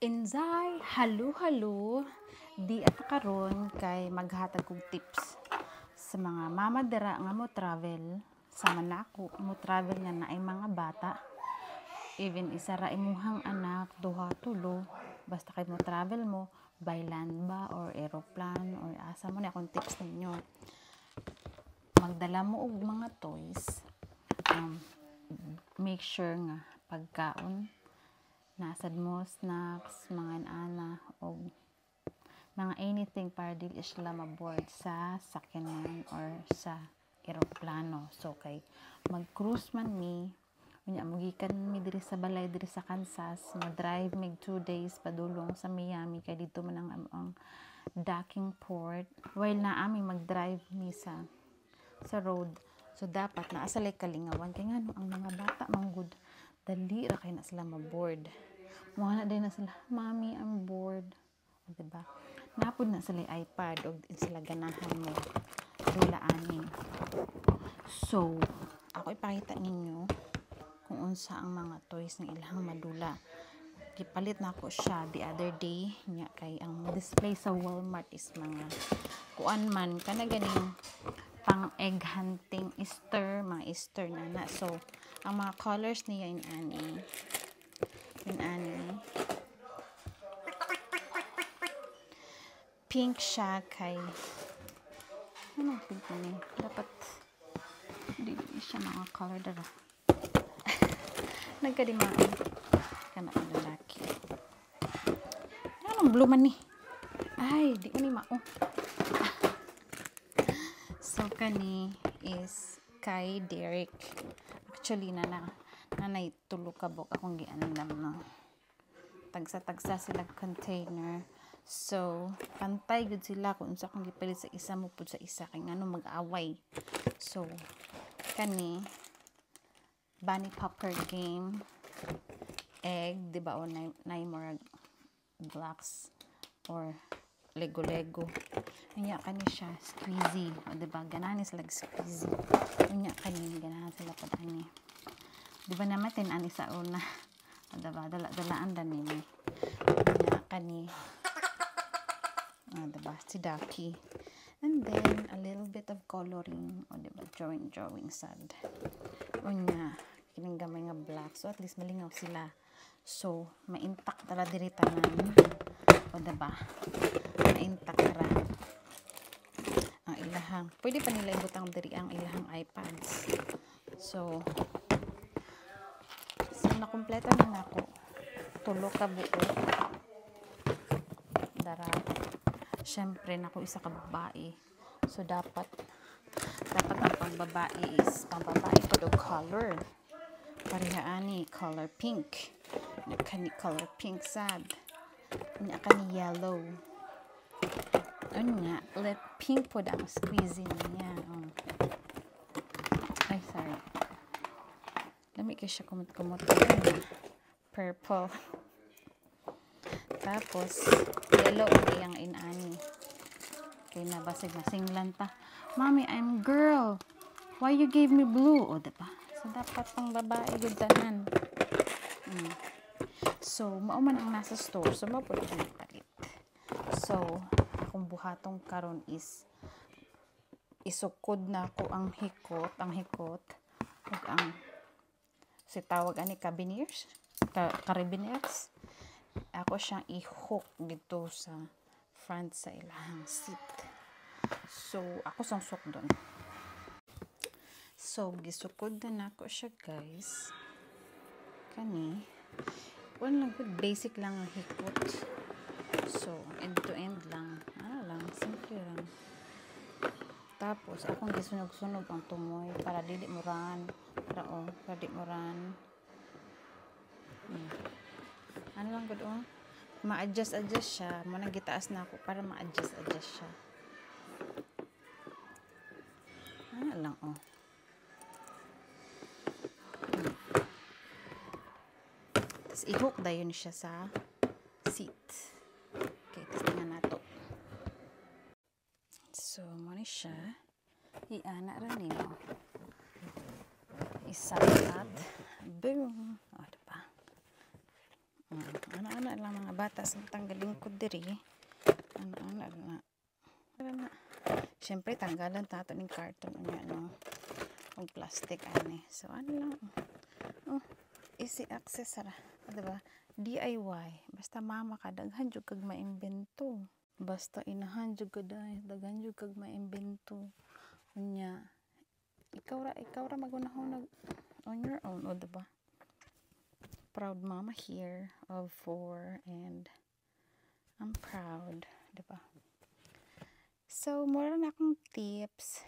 Inzay, halo di at karon kay maghatag kog tips sa mga mama dira nga mo travel sa manako mo travel nga naay mga bata, even isa ra imuhang anak, duha tulo, basta kay mo travel mo by land ba or aeroplane or asa mo na akong tips ninyo. Magdala mo og mga toys, make sure nga pagkaon nasad mo snacks, mga ana o mga anything para dili sila maboard sa sakyanan or sa eroplano. So kay mag-cruise man mi, unya mugikan mi diri sa balay diri sa Kansas, mag-drive mig 2 days padulong sa Miami kay dito man ang docking port. While na ami mag-drive mi sa road. So dapat naa sa kalingawan kay ngano ang mga bata manggod dali ra kay na sila maboard. Muna din na sila, "Mommy, I'm bored." O, diba? Napod na sila iPad o sila ganahan mo. Dula ani. So, ako ipakita ninyo kung unsa ang mga toys ng ilang madula. Gipalit na ako siya the other day nya kay ang display sa Walmart is mga kuan man kana ganing pang egg hunting Easter, mga Easter na. So, ang mga colors niya in ani. Pink siya kay ano pink ni? Dapat di siya mga color dara. Nagkadimaan kana ang lalaki. Anong blue man ni? Ay, di ni mao. So kani is kay Derek. Actually nanay tulo ka bok akong giandam no. Tagsa sila container. So pantay gud sila kung unsa akong gipalit sa isa mo pud sa isa kay ngano mag-away. So kani bunny popper game, egg, di ba, o nay more blocks or lego unya kani siya squeezy, o di ba ganahan sila squeezy unya kani ganahan sila pud ani, di ba naman ani sa una, o di ba dalaan dan ni unya kani, di ba si Ducky, and then a little bit of coloring, o di ba drawing sad unya kining gamay nga black, so at least malingaw sila, so ma-intact tala diri tanan, o diba ma-intact ra ang ilahang, pwede pa nila ibutang diri ang ilahang iPads. So nakumpleto na nako tulo ka buo dara, syempre nako isa ka babae, so dapat ang pangbabae is pangbabae ko do color parihaani color pink, kani color pink sad unya kani yellow unya let pink po ang squeezing niya. Ay sorry, dami kay siya kumot purple, tapos yellow ang inani kay nabasig masinglan pa, "Mommy, I'm girl, why you gave me blue?" O diba, so dapat pang babae gud tanan. So mao man ang nasa store, so mao pud ang palit. So akong buhatong karon is isukod na ko ang hikot ug ang si tawag ani carabiners, ako siyang i-hook dito sa front sa ilahang seat. So ako sang sok doon. So gisukod na nako siya guys, kani lang good, basic lang ang hikot, so end to end lang, simple lang. Tapos akong gisunog-sunog ang tumoy para dili mo ran, ano lang gud ma-adjust siya, mo nang gitaas na ako para ma-adjust siya, lang tas i-hook dayon siya sa seat. Okay, tas tingnan nato. So mo ni siya iana ra nimo, isalat, boom, o diba, ano lang mga mga bata sa tanggalin ko diri. Na. Siyempre tanggalan tato ning carton unya no. Og plastic ani. So lang. Easy access ra, diba? DIY. Basta mama ka daghan jud kag maimbento. Basta inahan jud ka daghan jud kag maimbento. Unya ikaw ra magunahon on your own, diba? Proud mama here of 4 and I'm proud, diba? So, mura na akong tips.